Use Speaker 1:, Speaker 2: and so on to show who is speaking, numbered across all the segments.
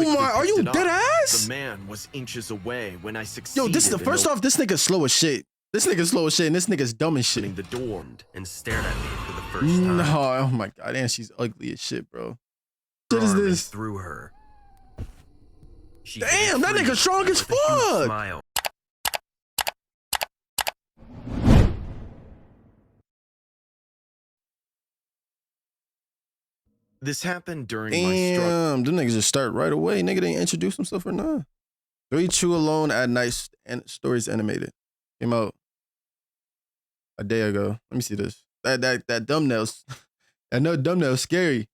Speaker 1: quickly
Speaker 2: my, are
Speaker 1: picked
Speaker 2: you
Speaker 1: it up.
Speaker 2: dead ass?
Speaker 1: The man was inches away when I succeeded.
Speaker 2: Yo, this is the first off, this nigga's slow as shit. This nigga's slow as shit, and this nigga's dumb as shit.
Speaker 1: The door and stared at me for the first time.
Speaker 2: No, oh my god, and she's ugly as shit, bro. What is
Speaker 1: Arm
Speaker 2: this?
Speaker 1: Through her. She
Speaker 2: Damn, that nigga strong as
Speaker 1: with a huge
Speaker 2: fuck.
Speaker 1: smile. This happened during my struggle.
Speaker 2: Damn, them niggas just start right away. Nigga didn't introduce himself or not. 3 True Alone at Night and Stories Animated. Came out a day ago. Let me see this. That thumbnail's that no thumbnail's scary.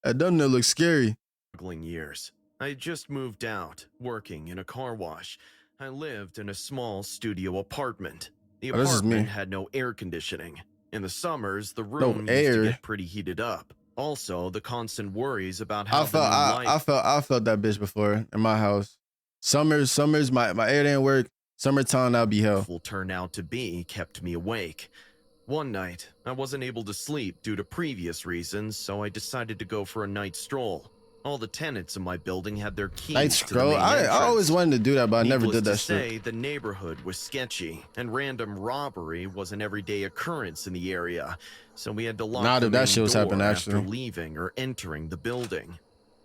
Speaker 2: That thumbnail looks scary.
Speaker 1: Struggling years. I just moved out, working in a car wash. I lived in a small studio apartment. The apartment had no air conditioning. In the summers, the room used to get pretty heated up. Also, the constant worries about how
Speaker 2: I felt that bitch before in my house. Summers, my air didn't work. Summertime, that'll be hell.
Speaker 1: Will turn out to be kept me awake. One night, I wasn't able to sleep due to previous reasons, so I decided to go for a night stroll. All the tenants in my building had their keys.
Speaker 2: Night stroll? I always wanted to do that, but I never did that shit.
Speaker 1: The neighborhood was sketchy, and random robbery was an everyday occurrence in the area, so we had to lock the main door after leaving or entering the building.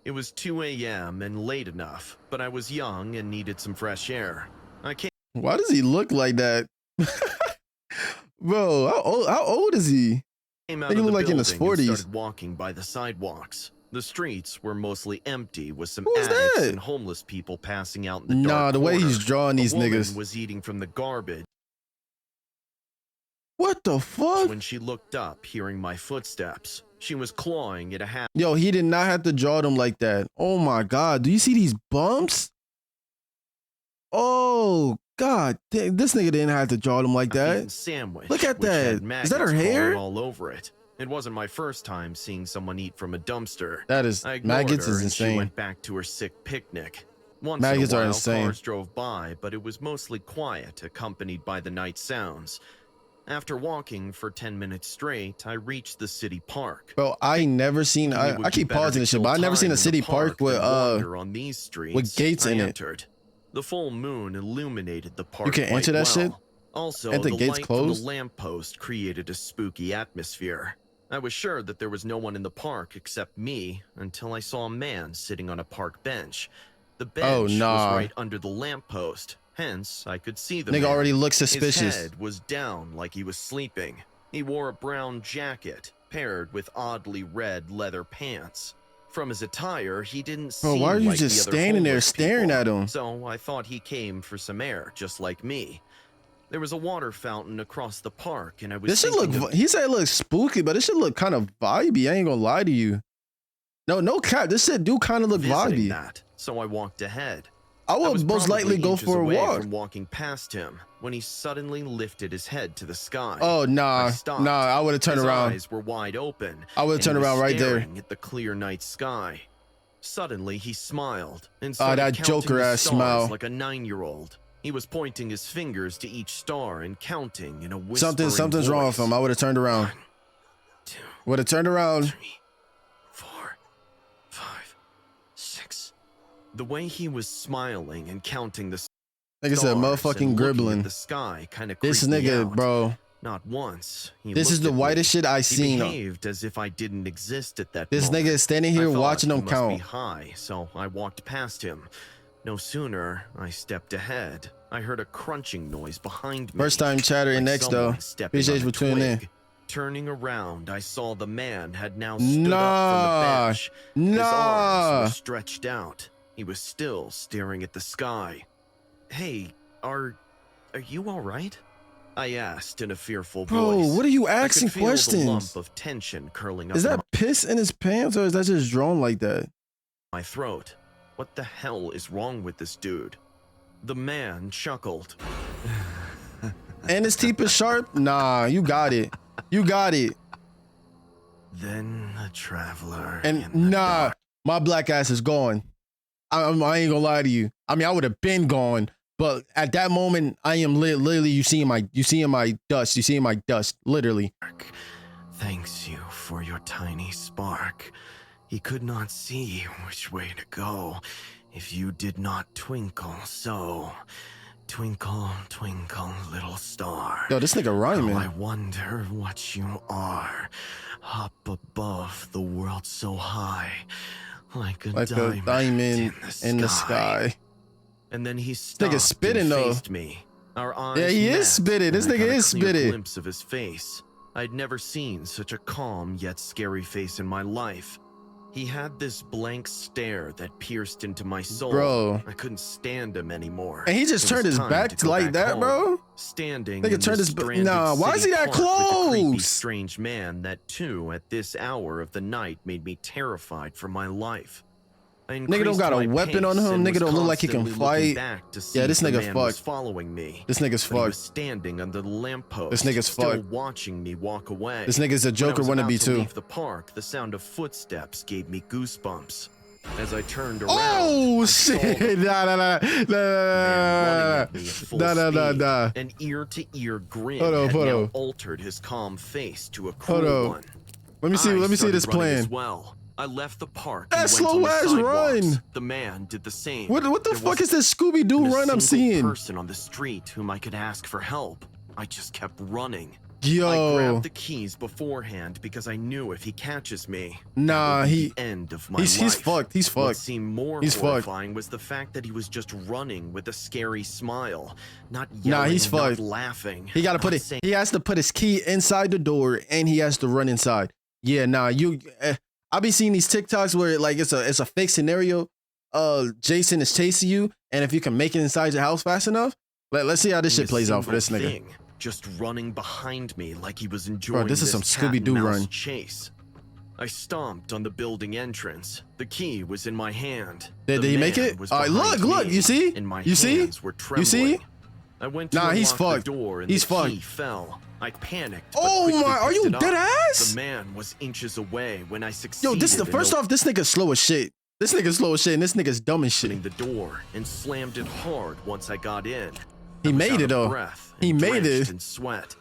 Speaker 1: It was 2 a.m. and late enough, but I was young and needed some fresh air.
Speaker 2: Why does he look like that? Bro, how old is he?
Speaker 1: He look like in his 40s. Started walking by the sidewalks. The streets were mostly empty, with some addicts and homeless people passing out in the dark
Speaker 2: the way he's drawing these niggas.
Speaker 1: Was eating from the garbage.
Speaker 2: What the fuck?
Speaker 1: When she looked up, hearing my footsteps, she was clawing at a hat.
Speaker 2: Yo, he did not have to draw them like that. Oh my god, do you see these bumps? Oh god, this nigga didn't have to draw them like that.
Speaker 1: Sandwich.
Speaker 2: Look at that. Is that her hair?
Speaker 1: All over it. It wasn't my first time seeing someone eat from a dumpster.
Speaker 2: That is, maggots is insane.
Speaker 1: She went back to her sick picnic. Once
Speaker 2: maggots
Speaker 1: in a while,
Speaker 2: are insane.
Speaker 1: Cars drove by, but it was mostly quiet, accompanied by the night sounds. After walking for 10 minutes straight, I reached the city park.
Speaker 2: Bro, I never seen. I keep pausing this shit, but I never seen a city park with gates in it.
Speaker 1: The full moon illuminated the park.
Speaker 2: You can enter that shit.
Speaker 1: Also,
Speaker 2: the gates closed.
Speaker 1: The lamppost created a spooky atmosphere. I was sure that there was no one in the park except me until I saw a man sitting on a park bench. The bench was right under the lamppost, hence I could see the
Speaker 2: nigga
Speaker 1: man.
Speaker 2: Already looked suspicious.
Speaker 1: His head was down like he was sleeping. He wore a brown jacket paired with oddly red leather pants. From his attire, he didn't seem
Speaker 2: why are you
Speaker 1: like
Speaker 2: just
Speaker 1: the other
Speaker 2: standing there staring
Speaker 1: people,
Speaker 2: at him?
Speaker 1: So I thought he came for some air, just like me. There was a water fountain across the park, and I was.
Speaker 2: This should look. He said it looks spooky, but it should look kind of vibey. I ain't gonna lie to you. No cap. This shit do kind of look vibey.
Speaker 1: So I walked ahead.
Speaker 2: I would most likely go for a walk.
Speaker 1: From walking past him, when he suddenly lifted his head to the sky.
Speaker 2: Oh nah. I would have turned around.
Speaker 1: His eyes were wide open.
Speaker 2: I would have turned around right there.
Speaker 1: At the clear night sky. Suddenly he smiled and
Speaker 2: that Joker ass smile,
Speaker 1: like a 9-year-old. He was pointing his fingers to each star and counting in a whispering
Speaker 2: Something's
Speaker 1: voice.
Speaker 2: wrong with him. I would have turned around.
Speaker 1: 1, 2,
Speaker 2: would have turned around.
Speaker 1: 3, 4, 5, 6. The way he was smiling and counting the
Speaker 2: like I said, motherfucking gribbling.
Speaker 1: The sky kind of
Speaker 2: this nigga, bro.
Speaker 1: Not once.
Speaker 2: This is the whitest shit I seen.
Speaker 1: He behaved as if I didn't exist at that
Speaker 2: this
Speaker 1: moment.
Speaker 2: Nigga is standing here watching him count.
Speaker 1: Must be high, so I walked past him. No sooner I stepped ahead, I heard a crunching noise behind me.
Speaker 2: First time chattering next though. Appreciate you for tuning in.
Speaker 1: Turning around, I saw the man had now stood up from the bench. His arms were stretched out. He was still staring at the sky. Hey, are you all right? I asked in a fearful voice.
Speaker 2: Bro, what are you asking questions?
Speaker 1: The lump of tension curling up.
Speaker 2: Is that piss in his pants or is that just drawn like that?
Speaker 1: My throat. What the hell is wrong with this dude? The man chuckled.
Speaker 2: And his teeth is sharp? Nah, you got it. You got it.
Speaker 1: Then a traveler.
Speaker 2: And nah, my black ass is gone. I ain't gonna lie to you. I mean, I would have been gone, but at that moment, I am literally. You seeing my dust. You seeing my dust, literally.
Speaker 1: Thanks you for your tiny spark. He could not see which way to go. if you did not twinkle so, twinkle, twinkle, little star.
Speaker 2: Yo, this nigga rhyming.
Speaker 1: I wonder what you are, up above the world so high, like a diamond in the sky. And then he stopped
Speaker 2: nigga spitting,
Speaker 1: and
Speaker 2: though.
Speaker 1: faced me. Our eyes
Speaker 2: Yeah, he
Speaker 1: met,
Speaker 2: is spitting. This
Speaker 1: and I
Speaker 2: nigga
Speaker 1: got a
Speaker 2: is
Speaker 1: clear
Speaker 2: spitting.
Speaker 1: glimpse of his face. I'd never seen such a calm yet scary face in my life. He had this blank stare that pierced into my soul.
Speaker 2: Bro.
Speaker 1: I couldn't stand him anymore.
Speaker 2: And he just turned his back like that, bro?
Speaker 1: Standing
Speaker 2: Nigga turned his back. Nah, why is he that close?
Speaker 1: With a creepy, strange man that too, at this hour of the night, made me terrified for my life.
Speaker 2: Nigga don't got a weapon on him. Nigga don't look like he can fight. Yeah, this nigga fucked.
Speaker 1: Following me.
Speaker 2: This nigga's fucked.
Speaker 1: He was standing under the lamppost.
Speaker 2: This nigga's fucked.
Speaker 1: Watching me walk away.
Speaker 2: This nigga's a Joker wannabe too.
Speaker 1: Leave the park, the sound of footsteps gave me goosebumps. As I turned around,
Speaker 2: oh shit! Nah.
Speaker 1: An ear-to-ear grin
Speaker 2: hold
Speaker 1: had
Speaker 2: on.
Speaker 1: now altered his calm face to a cruel one.
Speaker 2: Let me see this plan.
Speaker 1: As well. I left the park.
Speaker 2: That slow ass run.
Speaker 1: The man did the same.
Speaker 2: What the fuck is this Scooby-Doo run I'm seeing?
Speaker 1: Person on the street whom I could ask for help. I just kept running.
Speaker 2: Yo.
Speaker 1: I grabbed the keys beforehand because I knew if he catches me,
Speaker 2: nah,
Speaker 1: the end of my life.
Speaker 2: He's fucked. He's fucked.
Speaker 1: What seemed more horrifying was the fact that he was just running with a scary smile, not yelling,
Speaker 2: nah, he's fucked.
Speaker 1: Not laughing.
Speaker 2: He gotta put it. He has to put his key inside the door, and he has to run inside. Yeah, nah, I be seeing these TikToks where like it's a fake scenario. Jason is chasing you, and if you can make it inside your house fast enough, let's see how this shit plays out for this nigga.
Speaker 1: Just running behind me like he was enjoying
Speaker 2: this is some Scooby-Doo run
Speaker 1: chase. I stomped on the building entrance. The key was in my hand.
Speaker 2: Did he make it? All right, look, you see? You see?
Speaker 1: You see? I went to
Speaker 2: he's fucked.
Speaker 1: The door and
Speaker 2: he's
Speaker 1: the
Speaker 2: fucked.
Speaker 1: Key fell. I panicked.
Speaker 2: Oh my, are you dead ass?
Speaker 1: The man was inches away when I succeeded.
Speaker 2: Yo, this is first off, this nigga's slow as shit. This nigga's slow as shit, and this nigga's dumb as shit.
Speaker 1: The door and slammed it hard once I got in.
Speaker 2: He made it though. He made it.
Speaker 1: In sweat.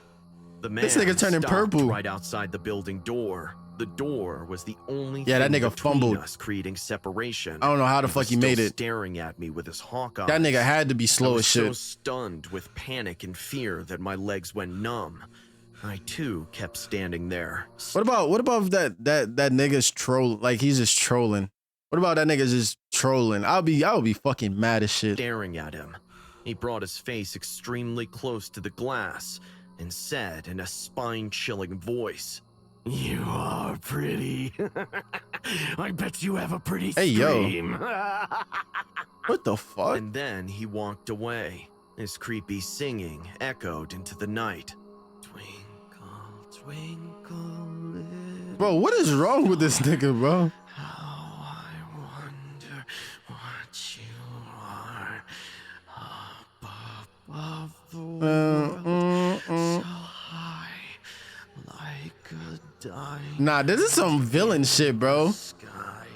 Speaker 1: The man
Speaker 2: this nigga turning purple
Speaker 1: right outside the building door. The door was the only
Speaker 2: thing that nigga fumbled
Speaker 1: us, creating separation.
Speaker 2: I don't know how the fuck he made it.
Speaker 1: Staring at me with his hawk eyes.
Speaker 2: That nigga had to be slow as shit.
Speaker 1: I was so stunned with panic and fear that my legs went numb. I too kept standing there.
Speaker 2: What about that nigga's troll? Like he's just trolling. What about that nigga just trolling? I would be fucking mad as shit.
Speaker 1: Staring at him. He brought his face extremely close to the glass and said in a spine-chilling voice, "You are pretty. I bet you have a pretty stream."
Speaker 2: What the fuck?
Speaker 1: And then he walked away. His creepy singing echoed into the night. Twinkle, twinkle,
Speaker 2: bro, what is wrong with this nigga, bro?
Speaker 1: How I wonder what you are. Above the world, so high, like a diamond. Nah,
Speaker 2: this is some villain shit, bro.
Speaker 1: Sky.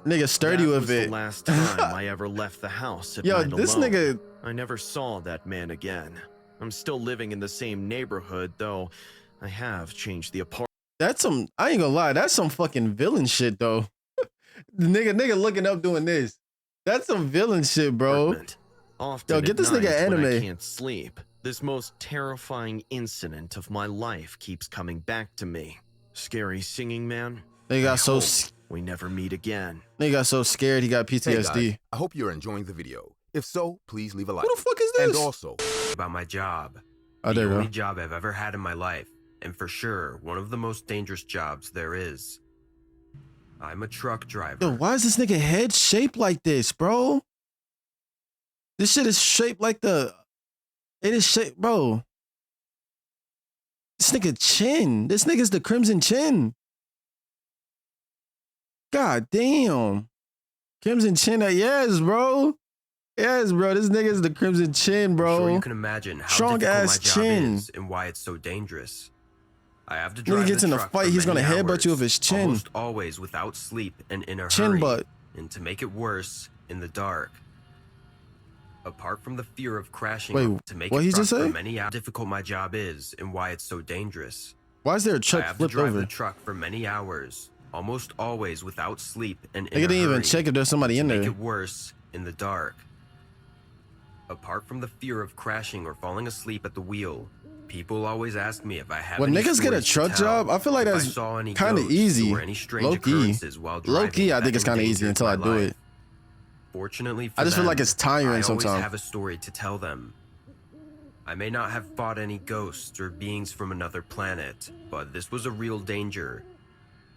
Speaker 2: Nigga sturdy with it.
Speaker 1: The last time I ever left the house at night
Speaker 2: this
Speaker 1: alone.
Speaker 2: nigga.
Speaker 1: I never saw that man again. I'm still living in the same neighborhood, though I have changed the apartment.
Speaker 2: That's some. I ain't gonna lie. That's some fucking villain shit, though. The nigga looking up doing this. That's some villain shit, bro.
Speaker 1: Often
Speaker 2: yo, get this nigga anime.
Speaker 1: When I can't sleep. This most terrifying incident of my life keeps coming back to me. Scary singing man.
Speaker 2: They got so.
Speaker 1: We never meet again.
Speaker 2: They got so scared he got PTSD.
Speaker 3: Hey guys, I hope you're enjoying the video. If so, please leave a like.
Speaker 2: Who the fuck is this?
Speaker 3: And also
Speaker 4: about my job.
Speaker 2: Oh, there you go.
Speaker 4: The only job I've ever had in my life, and for sure one of the most dangerous jobs there is. I'm a truck driver.
Speaker 2: Yo, why is this nigga head shaped like this, bro? This shit is shaped like the. It is shaped, bro. This nigga chin. This nigga's the Crimson Chin. God damn. Crimson Chin. Yes, bro. Yes, bro. This nigga's the Crimson Chin, bro.
Speaker 4: I'm sure you can imagine how
Speaker 2: strong
Speaker 4: difficult
Speaker 2: ass
Speaker 4: my job
Speaker 2: chin
Speaker 4: is and why it's so dangerous. I have to
Speaker 2: when
Speaker 4: drive
Speaker 2: he gets
Speaker 4: the
Speaker 2: in a
Speaker 4: truck
Speaker 2: fight,
Speaker 4: for
Speaker 2: he's gonna
Speaker 4: many
Speaker 2: headbutt
Speaker 4: hours,
Speaker 2: you with his chin.
Speaker 4: Almost always without sleep and in a
Speaker 2: chin
Speaker 4: hurry.
Speaker 2: butt.
Speaker 4: And to make it worse, in the dark. Apart from the fear of crashing,
Speaker 2: wait,
Speaker 4: to make
Speaker 2: what
Speaker 4: it
Speaker 2: he just
Speaker 4: for
Speaker 2: say?
Speaker 4: many how difficult my job is and why it's so dangerous.
Speaker 2: Why is there a
Speaker 4: I
Speaker 2: truck
Speaker 4: have to
Speaker 2: flipped
Speaker 4: drive
Speaker 2: over?
Speaker 4: the truck for many hours, almost always without sleep and
Speaker 2: They didn't even check if there's somebody in there.
Speaker 4: Make it worse in the dark. Apart from the fear of crashing or falling asleep at the wheel, people always ask me if I have
Speaker 2: when
Speaker 4: any
Speaker 2: niggas get a
Speaker 4: stories to
Speaker 2: truck
Speaker 4: tell,
Speaker 2: job, I feel like
Speaker 4: if
Speaker 2: that's
Speaker 4: saw any
Speaker 2: kind of
Speaker 4: ghosts
Speaker 2: easy.
Speaker 4: or any strange
Speaker 2: Low key.
Speaker 4: occurrences while
Speaker 2: Low key,
Speaker 4: driving
Speaker 2: I think
Speaker 4: that
Speaker 2: it's kind of easy
Speaker 4: endangered
Speaker 2: until I
Speaker 4: my
Speaker 2: do
Speaker 4: life.
Speaker 2: it.
Speaker 4: Fortunately for
Speaker 2: I just feel
Speaker 4: them,
Speaker 2: like it's tiring
Speaker 4: I always
Speaker 2: sometimes.
Speaker 4: have a story to tell them. I may not have fought any ghosts or beings from another planet, but this was a real danger.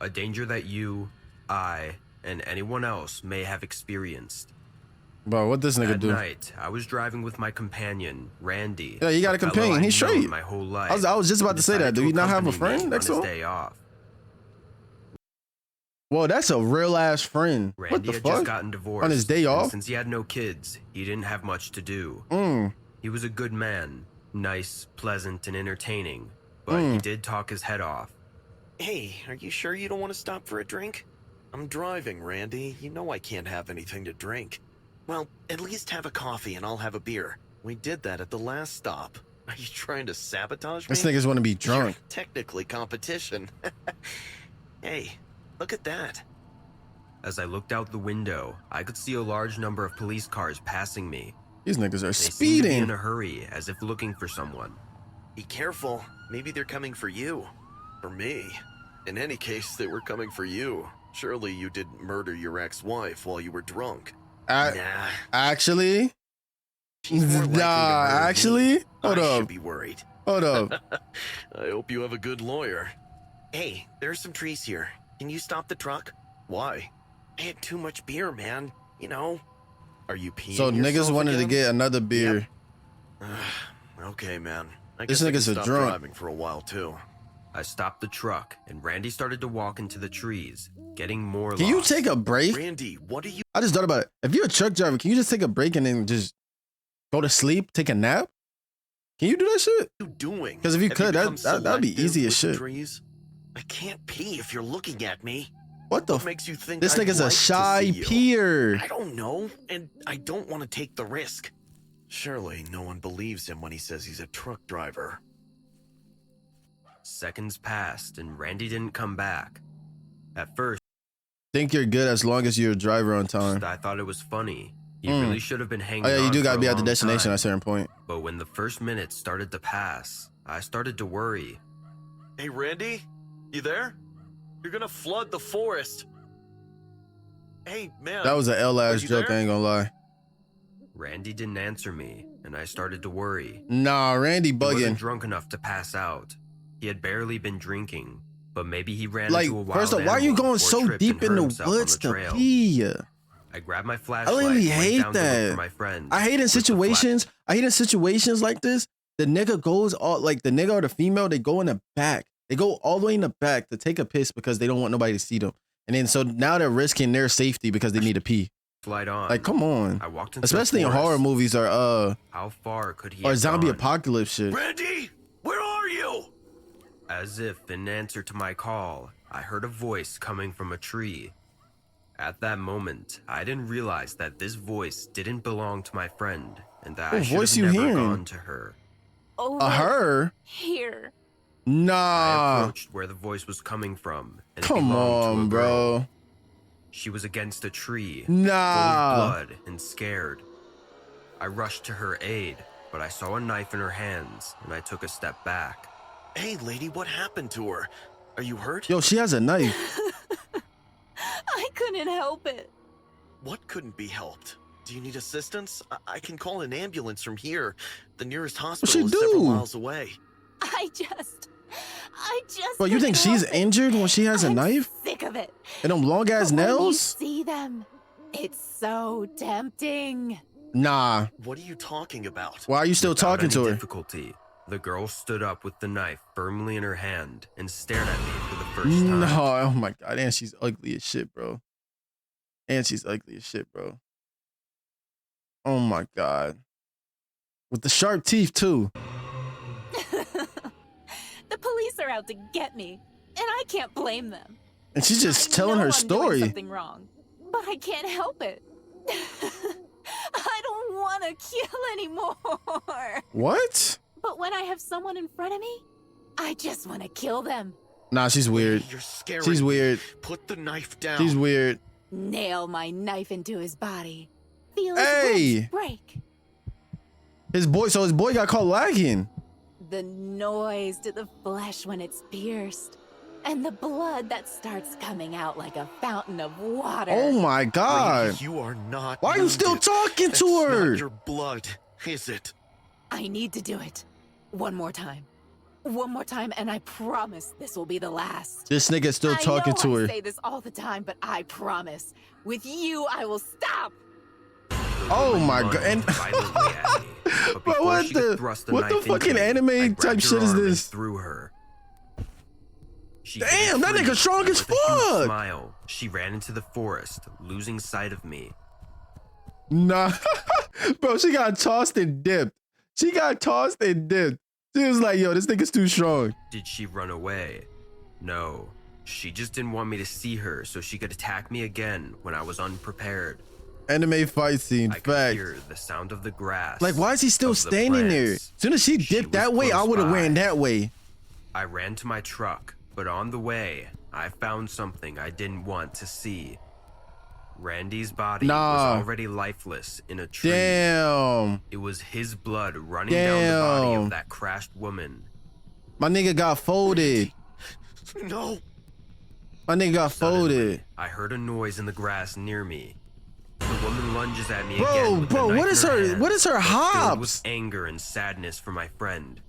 Speaker 4: A danger that you, I, and anyone else may have experienced.
Speaker 2: Bro, what this nigga do?
Speaker 4: At night, I was driving with my companion, Randy.
Speaker 2: Yeah, you got a companion. He's straight.
Speaker 4: My whole life.
Speaker 2: I was just about to say that. Do you not have a friend next to him?
Speaker 4: Day off.
Speaker 2: Well, that's a real ass friend.
Speaker 4: Randy
Speaker 2: What the
Speaker 4: had
Speaker 2: fuck?
Speaker 4: just gotten divorced
Speaker 2: On his day
Speaker 4: and
Speaker 2: off?
Speaker 4: since he had no kids, he didn't have much to do. He was a good man, nice, pleasant, and entertaining, but he did talk his head off.
Speaker 1: Hey, are you sure you don't want to stop for a drink? I'm driving, Randy. You know I can't have anything to drink. Well, at least have a coffee and I'll have a beer. We did that at the last stop. Are you trying to sabotage me?
Speaker 2: This niggas want to be drunk.
Speaker 1: You're technically competition. Hey, look at that.
Speaker 4: As I looked out the window, I could see a large number of police cars passing me.
Speaker 2: These niggas are
Speaker 4: They seemed to be
Speaker 2: speeding.
Speaker 4: in a hurry, as if looking for someone.
Speaker 1: Be careful. Maybe they're coming for you. For me. In any case, they were coming for you. Surely you didn't murder your ex-wife while you were drunk. Nah.
Speaker 2: Actually?
Speaker 1: She's more likely to murder me.
Speaker 2: Actually? Hold
Speaker 1: I
Speaker 2: up.
Speaker 1: should be worried.
Speaker 2: Hold up.
Speaker 1: I hope you have a good lawyer. Hey, there's some trees here. Can you stop the truck? Why? I had too much beer, man. You know. Are you peeing
Speaker 2: So niggas
Speaker 1: yourself
Speaker 2: wanted to
Speaker 1: again?
Speaker 2: get another beer.
Speaker 1: Yep. Okay, man. I
Speaker 2: This
Speaker 1: guess I can
Speaker 2: nigga's a
Speaker 1: stop
Speaker 2: drunk.
Speaker 1: driving for a while too.
Speaker 4: I stopped the truck, and Randy started to walk into the trees, getting more
Speaker 2: Can you
Speaker 4: lost.
Speaker 2: take a break?
Speaker 1: Randy, what are you
Speaker 2: I just thought about it. If you're a truck driver, can you just take a break and then just go to sleep, take a nap? Can you do that shit?
Speaker 1: doing?
Speaker 2: 'Cause if you
Speaker 1: Have
Speaker 2: could,
Speaker 1: become
Speaker 2: that'd be
Speaker 1: selective
Speaker 2: easy as
Speaker 1: with
Speaker 2: shit.
Speaker 1: Trees? I can't pee if you're looking at me.
Speaker 2: What the
Speaker 1: What
Speaker 2: f-
Speaker 1: makes you think
Speaker 2: This
Speaker 1: I'd
Speaker 2: nigga's
Speaker 1: like
Speaker 2: a
Speaker 1: to
Speaker 2: shy
Speaker 1: see you?
Speaker 2: peer.
Speaker 1: I don't know, and I don't want to take the risk. Surely no one believes him when he says he's a truck driver.
Speaker 4: Seconds passed, and Randy didn't come back. At first,
Speaker 2: Think you're good as long as you're a driver on time.
Speaker 4: I thought it was funny. He really should have been hanging
Speaker 2: Oh yeah, you
Speaker 4: on
Speaker 2: do
Speaker 4: for
Speaker 2: gotta
Speaker 4: a
Speaker 2: be at the
Speaker 4: long
Speaker 2: destination
Speaker 4: time.
Speaker 2: at a certain point.
Speaker 4: But when the first minutes started to pass, I started to worry.
Speaker 1: Hey, Randy? You there? You're gonna flood the forest. Hey, man.
Speaker 2: That was an L ass
Speaker 1: you
Speaker 2: joke,
Speaker 1: there?
Speaker 2: I ain't gonna lie.
Speaker 4: Randy didn't answer me, and I started to worry.
Speaker 2: Nah, Randy
Speaker 4: He wasn't
Speaker 2: bugging.
Speaker 4: drunk enough to pass out. He had barely been drinking, but maybe he ran
Speaker 2: Like,
Speaker 4: into a wild
Speaker 2: first off, why are you
Speaker 4: animal
Speaker 2: going
Speaker 4: or
Speaker 2: so
Speaker 4: tripped
Speaker 2: deep
Speaker 4: and
Speaker 2: in
Speaker 4: hurt
Speaker 2: the
Speaker 4: himself on
Speaker 2: woods
Speaker 4: the
Speaker 2: to
Speaker 4: trail.
Speaker 2: pee?
Speaker 4: I grabbed my flashlight.
Speaker 2: I really
Speaker 4: and went
Speaker 2: hate
Speaker 4: down to look
Speaker 2: that.
Speaker 4: for my friend.
Speaker 2: I hate in
Speaker 4: with the
Speaker 2: situations. I hate in situations like this. The nigga goes all like the nigga or the female. They go in the back. They go all the way in the back to take a piss because they don't want nobody to see them. And then so now they're risking their safety because they need to pee.
Speaker 4: Flashlight on.
Speaker 2: Like, come on.
Speaker 4: I walked into
Speaker 2: Especially
Speaker 4: the
Speaker 2: in
Speaker 4: forest.
Speaker 2: horror movies or
Speaker 4: How far could he
Speaker 2: or
Speaker 4: have
Speaker 2: zombie
Speaker 4: gone?
Speaker 2: apocalypse shit.
Speaker 1: Randy, where are you?
Speaker 4: As if in answer to my call, I heard a voice coming from a tree. At that moment, I didn't realize that this voice didn't belong to my friend, and that
Speaker 2: What
Speaker 4: I should
Speaker 2: voice
Speaker 4: have
Speaker 2: you
Speaker 4: never
Speaker 2: hearing?
Speaker 4: gone to her.
Speaker 5: Over
Speaker 2: Her?
Speaker 5: here.
Speaker 4: I
Speaker 2: Nah.
Speaker 4: approached where the voice was coming from, and it
Speaker 2: Come
Speaker 4: belonged to a
Speaker 2: on,
Speaker 4: girl.
Speaker 2: bro.
Speaker 4: She was against a tree,
Speaker 2: Nah.
Speaker 4: full of blood and scared. I rushed to her aid, but I saw a knife in her hands, and I took a step back.
Speaker 1: Hey, lady, what happened to her? Are you hurt?
Speaker 2: Yo, she has a knife.
Speaker 5: I couldn't help it.
Speaker 1: What couldn't be helped? Do you need assistance? I can call an ambulance from here. The nearest hospital is several
Speaker 2: do?
Speaker 1: miles away.
Speaker 5: I just
Speaker 2: Bro, you think
Speaker 5: couldn't
Speaker 2: she's
Speaker 5: help it.
Speaker 2: injured when she has a
Speaker 5: I'm
Speaker 2: knife?
Speaker 5: Sick of it.
Speaker 2: And them long ass
Speaker 5: But when you
Speaker 2: nails?
Speaker 5: see them, it's so tempting.
Speaker 2: Nah.
Speaker 1: What are you talking about?
Speaker 2: Why are you still
Speaker 4: Without
Speaker 2: talking
Speaker 4: any
Speaker 2: to her?
Speaker 4: difficulty, the girl stood up with the knife firmly in her hand and stared at me for the first time.
Speaker 2: No, oh my god, and she's ugly as shit, bro. And she's ugly as shit, bro. Oh my god. With the sharp teeth too.
Speaker 5: The police are out to get me, and I can't blame them.
Speaker 2: And she's just
Speaker 5: I
Speaker 2: telling
Speaker 5: know
Speaker 2: her
Speaker 5: I'm doing
Speaker 2: story.
Speaker 5: something wrong, but I can't help it. I don't want to kill anymore.
Speaker 2: What?
Speaker 5: But when I have someone in front of me, I just want to kill them.
Speaker 2: Nah, she's weird.
Speaker 1: You're scaring
Speaker 2: She's
Speaker 1: me.
Speaker 2: weird.
Speaker 1: Put the knife down.
Speaker 2: She's weird.
Speaker 5: Nail my knife into his body. Feel his
Speaker 2: Hey!
Speaker 5: ribs break.
Speaker 2: His boy got caught lagging.
Speaker 5: The noise to the flesh when it's pierced. And the blood that starts coming out like a fountain of water.
Speaker 2: Oh my God.
Speaker 1: Lady, you are not.
Speaker 2: Why are you still
Speaker 1: wounded.
Speaker 2: talking
Speaker 1: That's
Speaker 2: to her?
Speaker 1: Not your blood, is it?
Speaker 5: I need to do it. One more time. One more time, and I promise this will be the last.
Speaker 2: This nigga still talking to her.
Speaker 5: I say this all the time, but I promise. With you, I will stop.
Speaker 2: Oh my God. And but what the fucking anime type shit is this?
Speaker 4: Through her.
Speaker 2: Damn, that nigga strong as fuck.
Speaker 4: Smile. She ran into the forest, losing sight of me.
Speaker 2: Nah, bro, she got tossed and dipped. She got tossed and dipped. She was like, yo, this nigga's too strong.
Speaker 4: Did she run away? No. She just didn't want me to see her so she could attack me again when I was unprepared.
Speaker 2: Anime fight scene,
Speaker 4: I could
Speaker 2: fact.
Speaker 4: hear the sound of the grass.
Speaker 2: Like, why is he still
Speaker 4: of the
Speaker 2: standing there? As
Speaker 4: plants.
Speaker 2: soon as she dipped that way, I would have ran that way.
Speaker 4: I ran to my truck, but on the way, I found something I didn't want to see. Randy's body was already lifeless in a tree.
Speaker 2: Damn.
Speaker 4: It was his blood running down the body of that crashed woman.
Speaker 2: My nigga got folded.
Speaker 1: No.
Speaker 2: My nigga got folded.
Speaker 4: I heard a noise in the grass near me. The woman lunges at me again.
Speaker 2: Bro, what is her hops?
Speaker 4: With anger and sadness for my friend.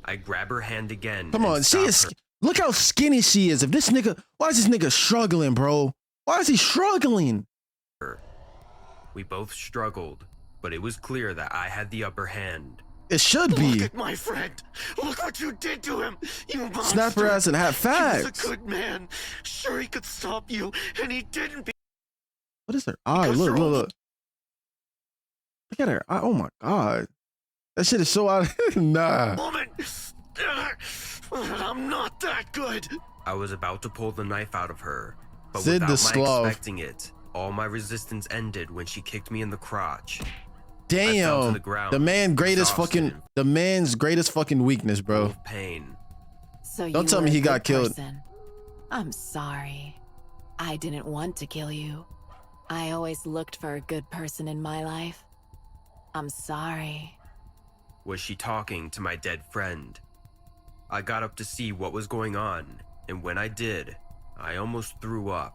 Speaker 4: I grab her hand again.
Speaker 2: Come on, she is. Look how skinny she is. If this nigga, why is this nigga struggling, bro? Why is he struggling?
Speaker 4: We both struggled, but it was clear that I had the upper hand.
Speaker 2: It should be.
Speaker 1: Look at my friend. Look what you did to him. You monster.
Speaker 2: Snap her ass and have facts.
Speaker 1: He was a good man. Sure, he could stop you, and he didn't.
Speaker 2: What is her eye? Look. Look at her eye. Oh my God. That shit is so out. Nah.
Speaker 1: Woman. I'm not that good.
Speaker 4: I was about to pull the knife out of her, but
Speaker 2: Sid
Speaker 4: without
Speaker 2: the
Speaker 4: my
Speaker 2: Slav.
Speaker 4: expecting it, all my resistance ended when she kicked me in the crotch.
Speaker 2: Damn. The man's greatest fucking weakness, bro.
Speaker 4: Pain.
Speaker 5: So
Speaker 2: don't tell me he got killed.
Speaker 5: I'm sorry. I didn't want to kill you. I always looked for a good person in my life. I'm sorry.
Speaker 4: Was she talking to my dead friend? I got up to see what was going on, and when I did, I almost threw up.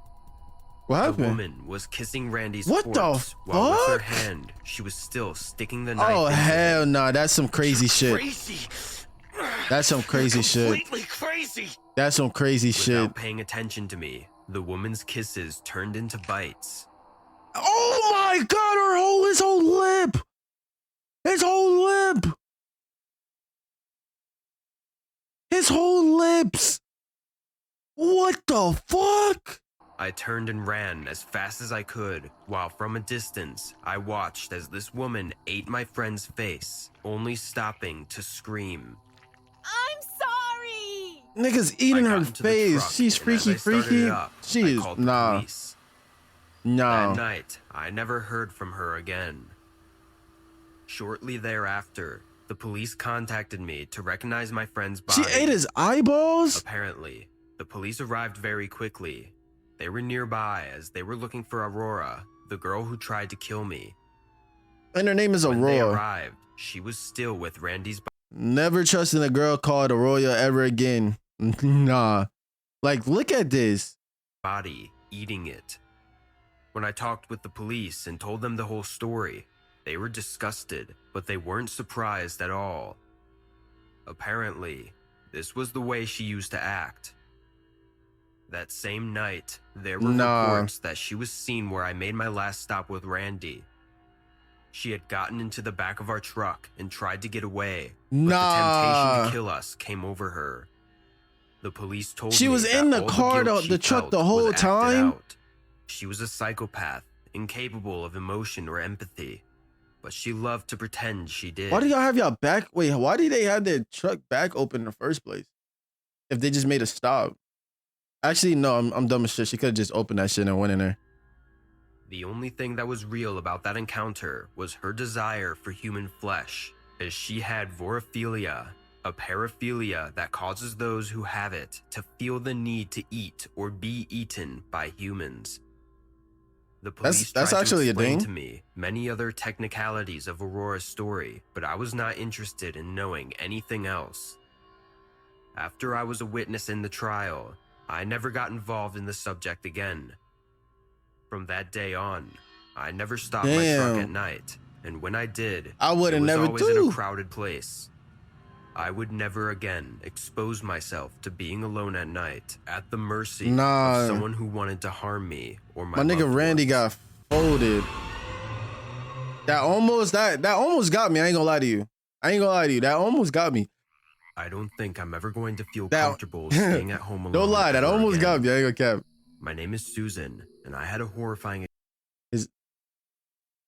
Speaker 2: What happened?
Speaker 4: The woman was kissing Randy's
Speaker 2: what
Speaker 4: corpse
Speaker 2: the
Speaker 4: while with her
Speaker 2: fuck?
Speaker 4: hand, she was still sticking the knife.
Speaker 2: Oh
Speaker 4: into
Speaker 2: hell
Speaker 4: it.
Speaker 2: nah, that's some crazy shit.
Speaker 1: Crazy.
Speaker 2: That's some crazy shit.
Speaker 1: Completely crazy.
Speaker 2: That's some crazy
Speaker 4: Without
Speaker 2: shit.
Speaker 4: paying attention to me, the woman's kisses turned into bites.
Speaker 2: Oh my God, his whole lip. His whole lip. His whole lips. What the fuck?
Speaker 4: I turned and ran as fast as I could, while from a distance, I watched as this woman ate my friend's face, only stopping to scream.
Speaker 5: I'm sorry!
Speaker 2: Niggas eating her face. She's freaky. She is, nah.
Speaker 4: That night, I never heard from her again. Shortly thereafter, the police contacted me to recognize my friend's body.
Speaker 2: She ate his eyeballs?
Speaker 4: Apparently, the police arrived very quickly. They were nearby as they were looking for Aurora, the girl who tried to kill me.
Speaker 2: And her name is Aurora.
Speaker 4: When they arrived, she was still with Randy's body.
Speaker 2: Never trusting a girl called Aurora ever again. Nah. Like, look at this.
Speaker 4: Body, eating it. When I talked with the police and told them the whole story, they were disgusted, but they weren't surprised at all. Apparently, this was the way she used to act. That same night, there were reports that she was seen where I made my last stop with Randy. She had gotten into the back of our truck and tried to get away, but the temptation to kill us came over her. The police told me
Speaker 2: she was in the car, the truck the whole time?
Speaker 4: She was a psychopath, incapable of emotion or empathy, but she loved to pretend she did.
Speaker 2: Why do y'all have y'all back? Wait, why did they have their truck back open in the first place? If they just made a stop. Actually, no, I'm dumb as shit. She could have just opened that shit and went in there.
Speaker 4: The only thing that was real about that encounter was her desire for human flesh, as she had vorophilia, A paraphilia that causes those who have it to feel the need to eat or be eaten by humans. The police
Speaker 2: That's
Speaker 4: tried
Speaker 2: actually
Speaker 4: to
Speaker 2: a
Speaker 4: explain
Speaker 2: thing.
Speaker 4: to me many other technicalities of Aurora's story, but I was not interested in knowing anything else. After I was a witness in the trial, I never got involved in the subject again. From that day on, I never stopped my truck at night, and when I did,
Speaker 2: I would
Speaker 4: it
Speaker 2: have
Speaker 4: was
Speaker 2: never
Speaker 4: always in a crowded place. I would never again expose myself to being alone at night at the mercy of someone who wanted to harm me or my
Speaker 2: nigga
Speaker 4: loved
Speaker 2: Randy
Speaker 4: ones.
Speaker 2: got folded. That almost got me. I ain't gonna lie to you. That almost got me.
Speaker 4: I don't think I'm ever going to feel comfortable staying at home alone.
Speaker 2: Don't lie, that almost got me. I ain't gonna cap.
Speaker 4: My name is Susan, and I had a horrifying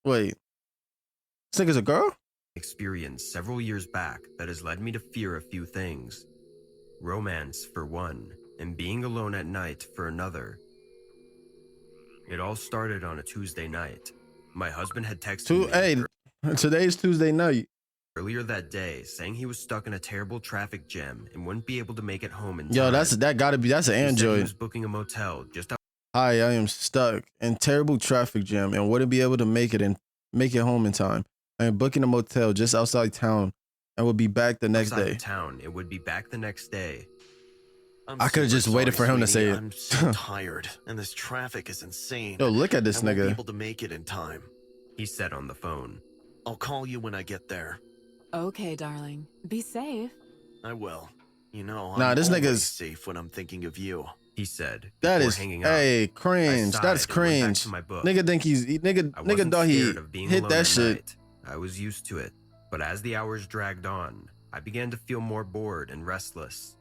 Speaker 2: Wait. This nigga's a girl?
Speaker 4: experience several years back that has led me to fear a few things. Romance, for one, and being alone at night for another. It all started on a Tuesday night. My husband had texted me
Speaker 2: today's Tuesday night.
Speaker 4: Earlier that day, saying he was stuck in a terrible traffic jam and wouldn't be able to make it home in time.
Speaker 2: Yo, that's an Android.
Speaker 4: He was booking a motel just out.
Speaker 2: Hi, I am stuck in terrible traffic jam and wouldn't be able to make it home in time. I am booking a motel just outside town and will be back the next day.
Speaker 4: It would be back the next day.
Speaker 2: I could have just waited for him to say it.
Speaker 1: I'm so tired, and this traffic is insane.
Speaker 2: Yo, look at this
Speaker 1: I won't
Speaker 2: nigga.
Speaker 1: be able to make it in time.
Speaker 4: He said on the phone.
Speaker 1: I'll call you when I get there.
Speaker 5: Okay, darling. Be safe.
Speaker 1: I will. You know,
Speaker 2: I'm this nigga's
Speaker 1: safe when I'm thinking of you.
Speaker 4: He said.
Speaker 2: That is cringe. That's cringe. Nigga think nigga thought he hit that shit.
Speaker 4: I was used to it, but as the hours dragged on, I began to feel more bored and restless.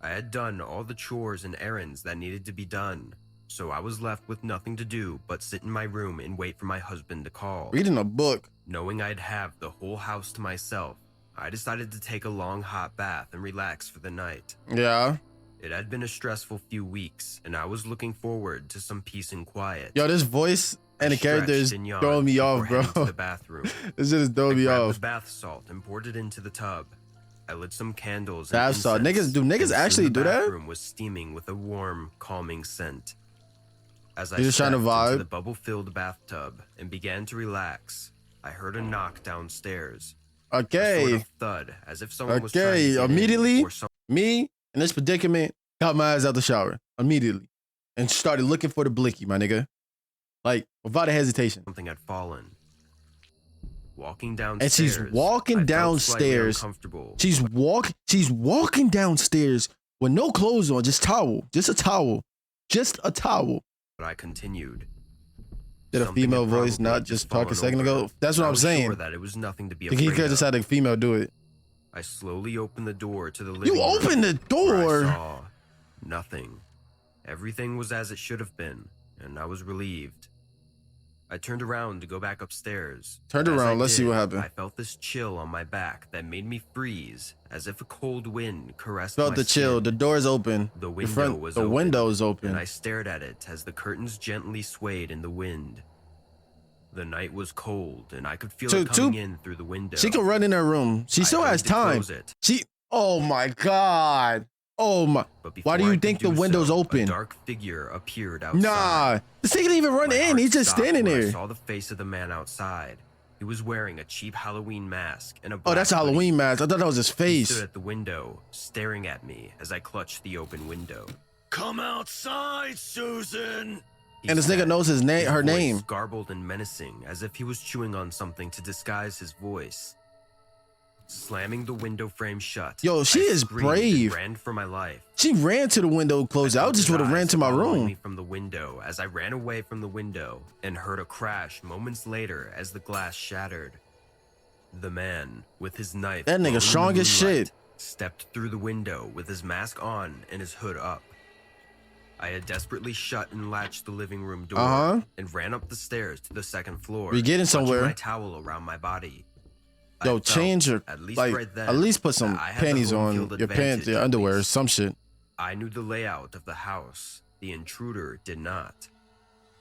Speaker 4: I had done all the chores and errands that needed to be done, so I was left with nothing to do but sit in my room and wait for my husband to call.
Speaker 2: Reading a book.
Speaker 4: Knowing I'd have the whole house to myself, I decided to take a long hot bath and relax for the night.
Speaker 2: Yeah.
Speaker 4: It had been a stressful few weeks, and I was looking forward to some peace and quiet.
Speaker 2: Yo, this voice and the character is throwing me off, bro.
Speaker 4: To the bathroom.
Speaker 2: This shit is throwing me off.
Speaker 4: The bath salt and poured it into the tub. I lit some candles.
Speaker 2: Bath salt. Niggas actually do that?
Speaker 4: The bathroom was steaming with a warm, calming scent. As I
Speaker 2: stepped
Speaker 4: into the bubble-filled bathtub and began to relax, I heard a knock downstairs.
Speaker 2: Okay.
Speaker 4: A sort of thud, as if someone was trying to get
Speaker 2: immediately,
Speaker 4: in,
Speaker 2: me in this predicament got my ass out the shower immediately and started looking for the blicky, my nigga. Like, without a hesitation.
Speaker 4: Something had fallen. Walking downstairs.
Speaker 2: And she's walking downstairs. She's walking downstairs with no clothes on, just towel. Just a towel. Just a towel.
Speaker 4: But I continued.
Speaker 2: Did a female voice not just talk a second ago? That's what I'm saying.
Speaker 4: Sure that it was nothing to be
Speaker 2: he could have just had a female do it.
Speaker 4: I slowly opened the door to the living room.
Speaker 2: You opened the door?
Speaker 4: I saw nothing. Everything was as it should have been, and I was relieved. I turned around to go back upstairs.
Speaker 2: Let's see what happened.
Speaker 4: I felt this chill on my back that made me freeze, as if a cold wind caressed my
Speaker 2: skin. Felt the chill. The door's open.
Speaker 4: The window was open.
Speaker 2: The window's open.
Speaker 4: And I stared at it as the curtains gently swayed in the wind. The night was cold, and I could feel it coming in through the window.
Speaker 2: She can run in her room. She still has time. Oh my God. Oh my. Why do you think the window's open?
Speaker 4: A dark figure appeared outside.
Speaker 2: Nah. This nigga didn't even run in. He's just standing there.
Speaker 4: I saw the face of the man outside. He was wearing a cheap Halloween mask and a
Speaker 2: black that's a Halloween mask. I thought that was his face.
Speaker 4: He stood at the window, staring at me as I clutched the open window.
Speaker 1: Come outside, Susan.
Speaker 2: And this nigga knows her name.
Speaker 4: Garbled and menacing, as if he was chewing on something to disguise his voice. Slamming the window frame shut.
Speaker 2: Yo, she is brave.
Speaker 4: Ran for my life.
Speaker 2: She ran to the window, closed. I just would have ran to my room.
Speaker 4: Me from the window as I ran away from the window and heard a crash moments later as the glass shattered. The man with his knife.
Speaker 2: That nigga strong as shit.
Speaker 4: Stepped through the window with his mask on and his hood up. I had desperately shut and latched the living room door and ran up the stairs to the second floor.
Speaker 2: We getting somewhere.
Speaker 4: My towel around my body.
Speaker 2: Yo, change your at least put some panties on your pants, your underwear, or some shit.
Speaker 4: I knew the layout of the house. The intruder did not.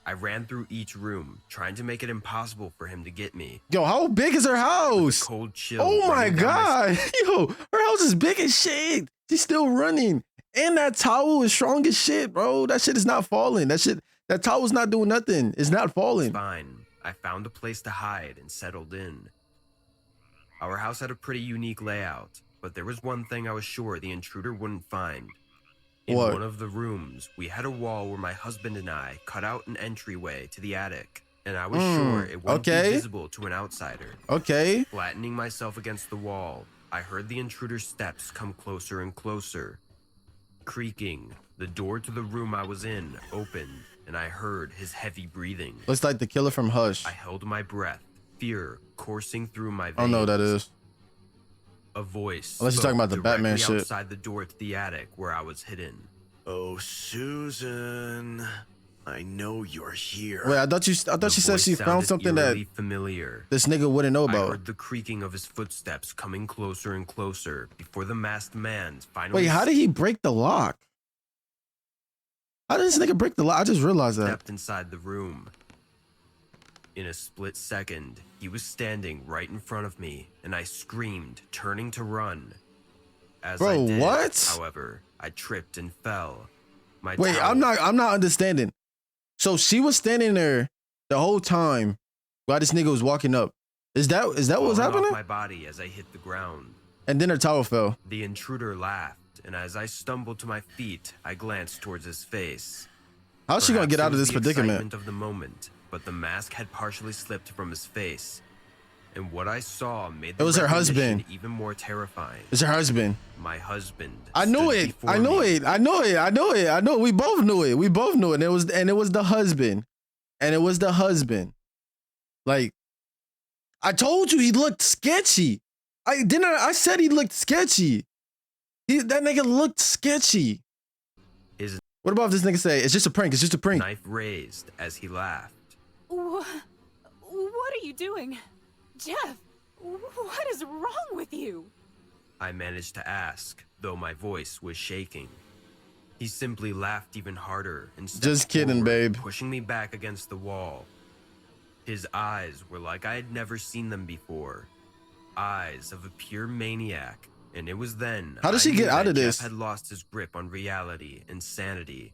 Speaker 4: I ran through each room, trying to make it impossible for him to get me.
Speaker 2: Yo, how big is her house?
Speaker 4: Cold chill.
Speaker 2: Oh my God. Yo, her house is big as shit. She's still running. And that towel is strong as shit, bro. That shit is not falling. That towel's not doing nothing. It's not falling.
Speaker 4: Fine. I found a place to hide and settled in. Our house had a pretty unique layout, but there was one thing I was sure the intruder wouldn't find. In one of the rooms, we had a wall where my husband and I cut out an entryway to the attic, and I was sure it wouldn't be visible to an outsider.
Speaker 2: Okay.
Speaker 4: Flattening myself against the wall, I heard the intruder's steps come closer and closer. Creaking, the door to the room I was in opened, and I heard his heavy breathing.
Speaker 2: Looks like the killer from Hush.
Speaker 4: I held my breath, fear coursing through my veins.
Speaker 2: I don't know what that is.
Speaker 4: A voice.
Speaker 2: Unless you're talking about the Batman shit.
Speaker 4: Outside the door to the attic where I was hidden.
Speaker 1: Oh, Susan, I know you're here.
Speaker 2: Wait, I thought she said she found something that
Speaker 4: familiar.
Speaker 2: This nigga wouldn't know about.
Speaker 4: I heard the creaking of his footsteps coming closer and closer before the masked man finally.
Speaker 2: Wait, how did he break the lock? How did this nigga break the lock? I just realized that.
Speaker 4: Stepped inside the room. In a split second, he was standing right in front of me, and I screamed, turning to run. As I did,
Speaker 2: what?
Speaker 4: However, I tripped and fell.
Speaker 2: Wait, I'm not understanding. So she was standing there the whole time while this nigga was walking up. Is that what was happening?
Speaker 4: Off my body as I hit the ground.
Speaker 2: And then her towel fell.
Speaker 4: The intruder laughed, and as I stumbled to my feet, I glanced towards his face.
Speaker 2: How's she gonna get out of this predicament?
Speaker 4: Of the moment, but the mask had partially slipped from his face, and what I saw made the
Speaker 2: her husband
Speaker 4: even more terrifying.
Speaker 2: It's her husband.
Speaker 4: My husband.
Speaker 2: I knew it. I know it. We both knew it. And it was the husband. And it was the husband. Like, I told you he looked sketchy. I said he looked sketchy. That nigga looked sketchy. What about if this nigga say it's just a prank? It's just a prank.
Speaker 4: Knife raised as he laughed.
Speaker 5: What are you doing? Jeff, what is wrong with you?
Speaker 4: I managed to ask, though my voice was shaking. He simply laughed even harder and stepped
Speaker 2: just kidding,
Speaker 4: forward,
Speaker 2: babe.
Speaker 4: Pushing me back against the wall. His eyes were like I had never seen them before. Eyes of a pure maniac. And it was then
Speaker 2: how does she get out of this?
Speaker 4: Jeff had lost his grip on reality and sanity.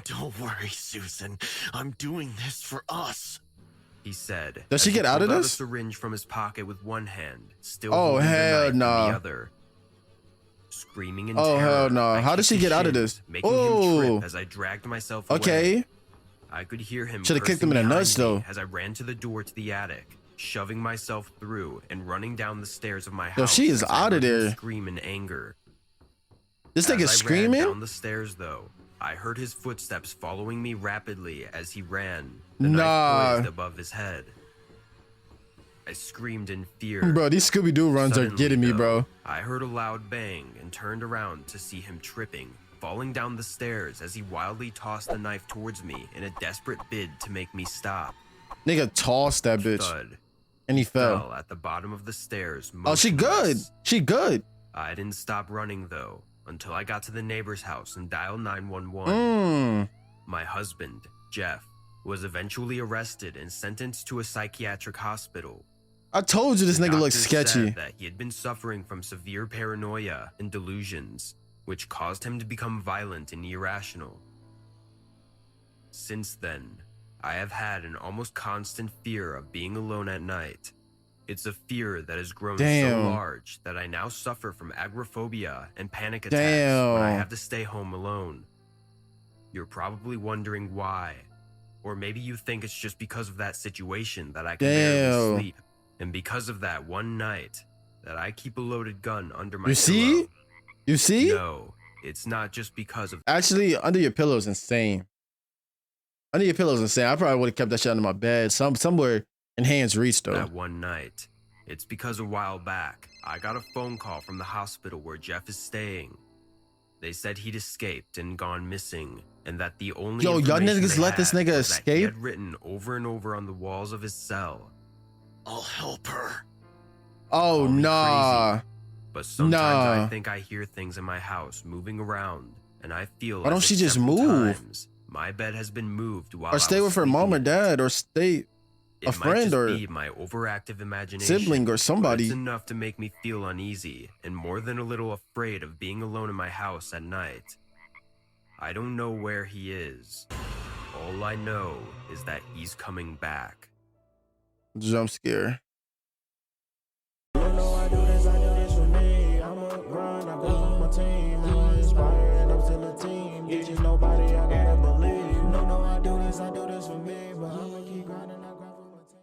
Speaker 1: Don't worry, Susan. I'm doing this for us,
Speaker 4: he said.
Speaker 2: Does she get out of this?
Speaker 4: A syringe from his pocket with one hand, still
Speaker 2: holding
Speaker 4: the knife
Speaker 2: no.
Speaker 4: in the other. Screaming in
Speaker 2: terror.
Speaker 4: Oh
Speaker 2: hell no. How does she get out of this?
Speaker 4: Making him trip as I dragged myself away. I could hear him.
Speaker 2: Should have kicked him in the nuts though.
Speaker 4: As I ran to the door to the attic, shoving myself through and running down the stairs of my house.
Speaker 2: Yo, she is out of there.
Speaker 4: Scream in anger.
Speaker 2: This nigga's screaming?
Speaker 4: Down the stairs though, I heard his footsteps following me rapidly as he ran. The
Speaker 2: nah.
Speaker 4: knife poised above his head. I screamed in fear.
Speaker 2: Bro, these Scooby-Doo runs are getting me, bro.
Speaker 4: I heard a loud bang and turned around to see him tripping, falling down the stairs as he wildly tossed the knife towards me in a desperate bid to make me stop.
Speaker 2: Nigga tossed that bitch.
Speaker 4: Thud.
Speaker 2: And he fell
Speaker 4: At the bottom of the stairs.
Speaker 2: Oh, she good. She good.
Speaker 4: I didn't stop running though until I got to the neighbor's house and dialed 911. My husband, Jeff, was eventually arrested and sentenced to a psychiatric hospital.
Speaker 2: I told you this nigga looks sketchy.
Speaker 4: Said that he had been suffering from severe paranoia and delusions, which caused him to become violent and irrational. Since then, I have had an almost constant fear of being alone at night. It's a fear that has grown so large that I now suffer from agoraphobia and panic attacks when I have to stay home alone. You're probably wondering why. Or maybe you think it's just because of that situation that I can barely sleep. And because of that one night that I keep a loaded gun under my pillow.
Speaker 2: You see?
Speaker 4: No, it's not just because of...
Speaker 2: Actually, under your pillow is insane. Under your pillow is insane. I probably would have kept that shit under my bed. Somewhere in hand's reach, though.
Speaker 4: That one night. It's because a while back, I got a phone call from the hospital where Jeff is staying. They said he'd escaped and gone missing, and that the only
Speaker 2: y'all niggas let this nigga escape?
Speaker 4: He had written over and over on the walls of his cell.
Speaker 1: I'll help her.
Speaker 2: Oh, nah.
Speaker 4: Crazy, but sometimes I think I hear things in my house moving around, and I feel
Speaker 2: why don't she just move?
Speaker 4: My bed has been moved while
Speaker 2: Or stay with her mom or dad, or stay a friend or
Speaker 4: be my overactive imagination,
Speaker 2: sibling or somebody.
Speaker 4: It's enough to make me feel uneasy and more than a little afraid of being alone in my house at night. I don't know where he is. All I know is that he's coming back.
Speaker 2: Jump scare.